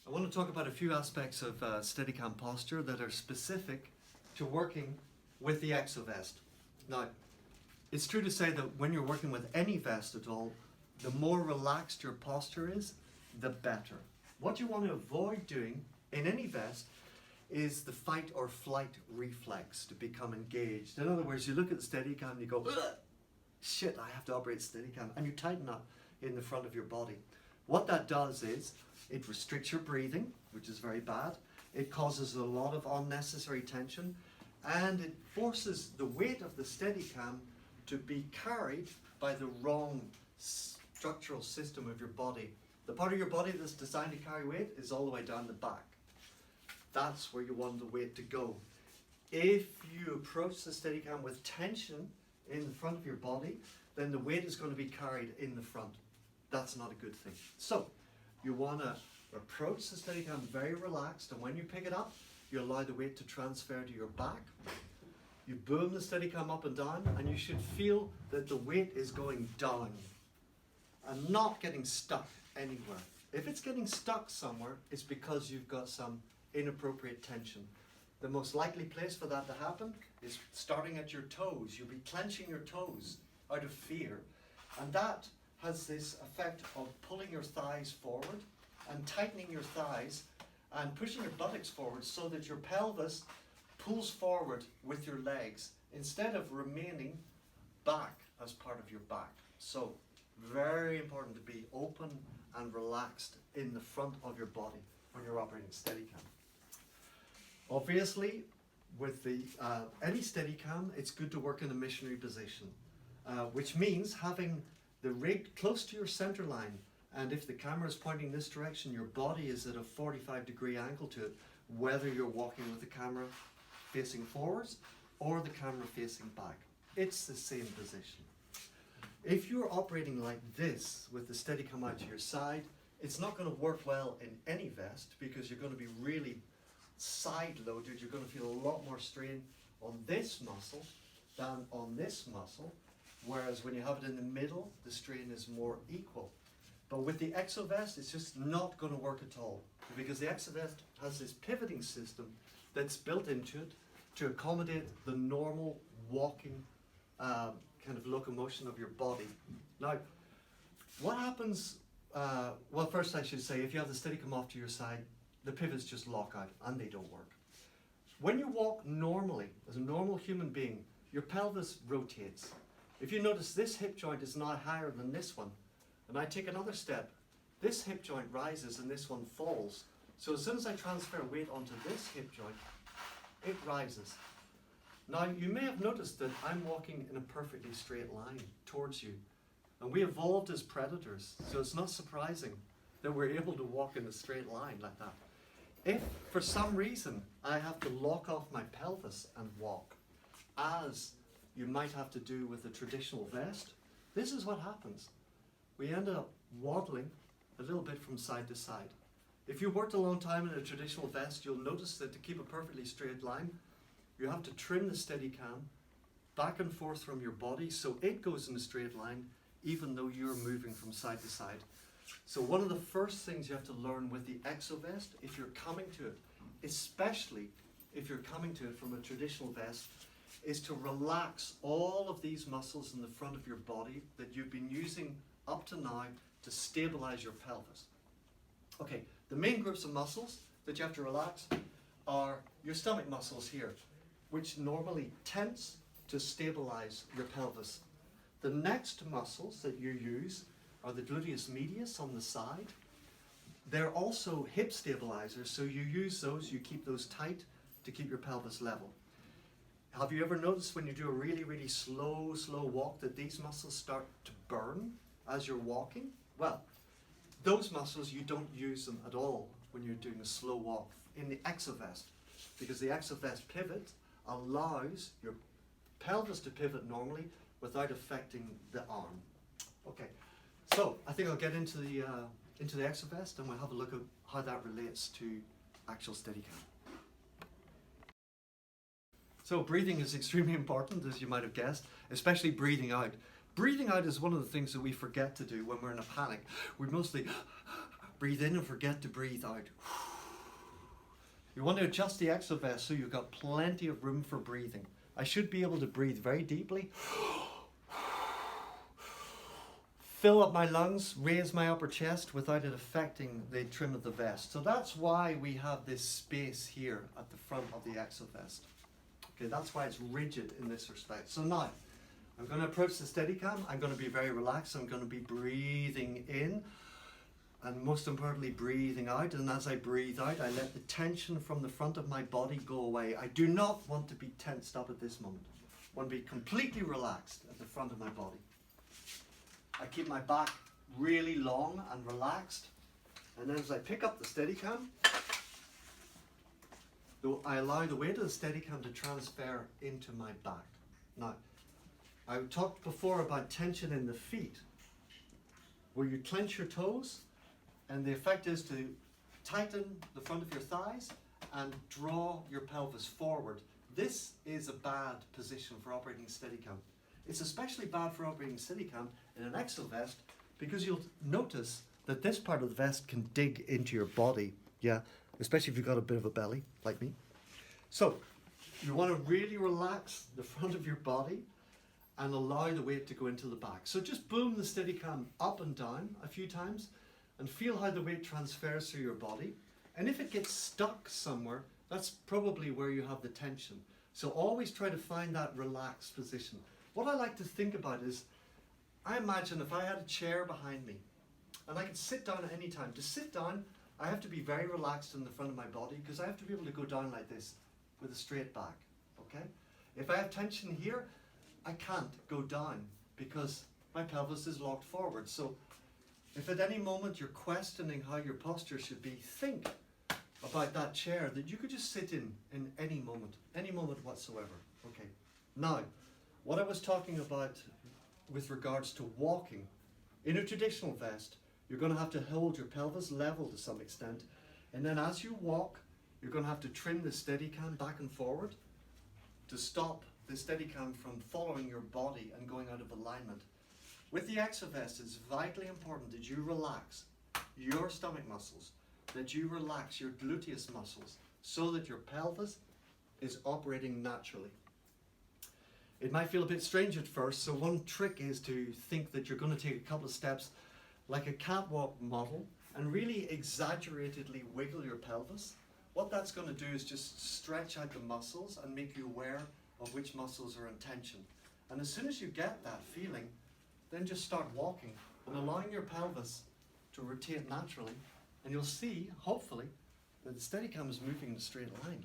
I want to talk about a few aspects of Steadicam posture that are specific to working with the Exovest. Now, it's true to say that when you're working with any vest at all, the more relaxed your posture is, the better. What you want to avoid doing in any vest is the fight or flight reflex to become engaged. In other words, you look at the Steadicam and you go, ugh, shit, I have to operate Steadicam, and you tighten up in the front of your body. What that does is it restricts your breathing, which is very bad. It causes a lot of unnecessary tension, and it forces the weight of the Steadicam to be carried by the wrong structural system of your body. The part of your body that's designed to carry weight is all the way down the back. That's where you want the weight to go. If you approach the Steadicam with tension in the front of your body, then the weight is going to be carried in the front. That's not a good thing. So, you want to approach the Steadicam very relaxed, and when you pick it up, you allow the weight to transfer to your back. You boom the Steadicam up and down, and you should feel that the weight is going down and not getting stuck anywhere. If it's getting stuck somewhere, it's because you've got some inappropriate tension. The most likely place for that to happen is starting at your toes. You'll be clenching your toes out of fear, and that has this effect of pulling your thighs forward and tightening your thighs and pushing your buttocks forward so that your pelvis pulls forward with your legs instead of remaining back as part of your back. So, very important to be open and relaxed in the front of your body when you're operating Steadicam. Obviously, with any Steadicam, it's good to work in a missionary position, which means having the rig close to your center line, and if the camera is pointing this direction, your body is at a 45-degree angle to it, whether you're walking with the camera facing forwards or the camera facing back. It's the same position. If you're operating like this with the Steadicam out to your side, it's not going to work well in any vest because you're going to be really side-loaded. You're going to feel a lot more strain on this muscle than on this muscle, whereas when you have it in the middle, the strain is more equal. But with the Exovest, it's just not going to work at all because the Exovest has this pivoting system that's built into it to accommodate the normal walking kind of locomotion of your body. Now, what happens, well, first I should say, if you have the Steadicam off to your side, the pivots just lock out and they don't work. When you walk normally, as a normal human being, your pelvis rotates. If you notice, this hip joint is now higher than this one, and I take another step, this hip joint rises and this one falls. So as soon as I transfer weight onto this hip joint, it rises. Now, you may have noticed that I'm walking in a perfectly straight line towards you, and we evolved as predators, so it's not surprising that we're able to walk in a straight line like that. If, for some reason, I have to lock off my pelvis and walk, as you might have to do with a traditional vest, this is what happens. We end up waddling a little bit from side to side. If you worked a long time in a traditional vest, you'll notice that to keep a perfectly straight line, you have to trim the Steadicam back and forth from your body so it goes in a straight line, even though you're moving from side to side. So one of the first things you have to learn with the Exovest, if you're coming to it, especially if you're coming to it from a traditional vest, is to relax all of these muscles in the front of your body that you've been using up to now to stabilize your pelvis. Okay, the main groups of muscles that you have to relax are your stomach muscles here, which normally tense to stabilize your pelvis. The next muscles that you use are the gluteus medius on the side. They're also hip stabilizers, so you use those, you keep those tight to keep your pelvis level. Have you ever noticed when you do a really, really slow walk that these muscles start to burn as you're walking? Well, those muscles, you don't use them at all when you're doing a slow walk in the Exovest, because the Exovest pivot allows your pelvis to pivot normally without affecting the arm. Okay, so I think I'll get into the Exovest and we'll have a look at how that relates to actual Steadicam. So breathing is extremely important, as you might have guessed, especially breathing out. Breathing out is one of the things that we forget to do when we're in a panic. We mostly Breathe in and forget to breathe out. You want to adjust the Exovest so you've got plenty of room for breathing. I should be able to breathe very deeply. Fill up my lungs, raise my upper chest without it affecting the trim of the vest. So that's why we have this space here at the front of the Exovest. Okay, that's why it's rigid in this respect. So now, I'm going to approach the Steadicam. I'm going to be very relaxed. I'm going to be breathing in and most importantly breathing out. And as I breathe out, I let the tension from the front of my body go away. I do not want to be tensed up at this moment. I want to be completely relaxed at the front of my body. I keep my back really long and relaxed, and then as I pick up the Steadicam, I allow the weight of the Steadicam to transfer into my back. Now, I talked before about tension in the feet, where you clench your toes, and the effect is to tighten the front of your thighs and draw your pelvis forward. This is a bad position for operating Steadicam. It's especially bad for operating Steadicam in an Exovest because you'll notice that this part of the vest can dig into your body, yeah, especially if you've got a bit of a belly, like me. So, you want to really relax the front of your body and allow the weight to go into the back. So just boom the Steadicam up and down a few times and feel how the weight transfers through your body. And if it gets stuck somewhere, that's probably where you have the tension. So always try to find that relaxed position. What I like to think about is, I imagine if I had a chair behind me and I could sit down at any time. To sit down, I have to be very relaxed in the front of my body because I have to be able to go down like this with a straight back, okay? If I have tension here, I can't go down because my pelvis is locked forward. So if at any moment you're questioning how your posture should be, think about that chair that you could just sit in any moment whatsoever, okay? Now, what I was talking about with regards to walking, in a traditional vest, you're going to have to hold your pelvis level to some extent, and then as you walk, you're going to have to trim the Steadicam back and forward to stop the Steadicam from following your body and going out of alignment. With the Exovest, it's vitally important that you relax your stomach muscles, that you relax your gluteus muscles, so that your pelvis is operating naturally. It might feel a bit strange at first, so one trick is to think that you're going to take a couple of steps like a catwalk model and really exaggeratedly wiggle your pelvis. What that's going to do is just stretch out the muscles and make you aware of which muscles are in tension. And as soon as you get that feeling, then just start walking and allowing your pelvis to rotate naturally, and you'll see, hopefully, that the Steadicam is moving in a straight line.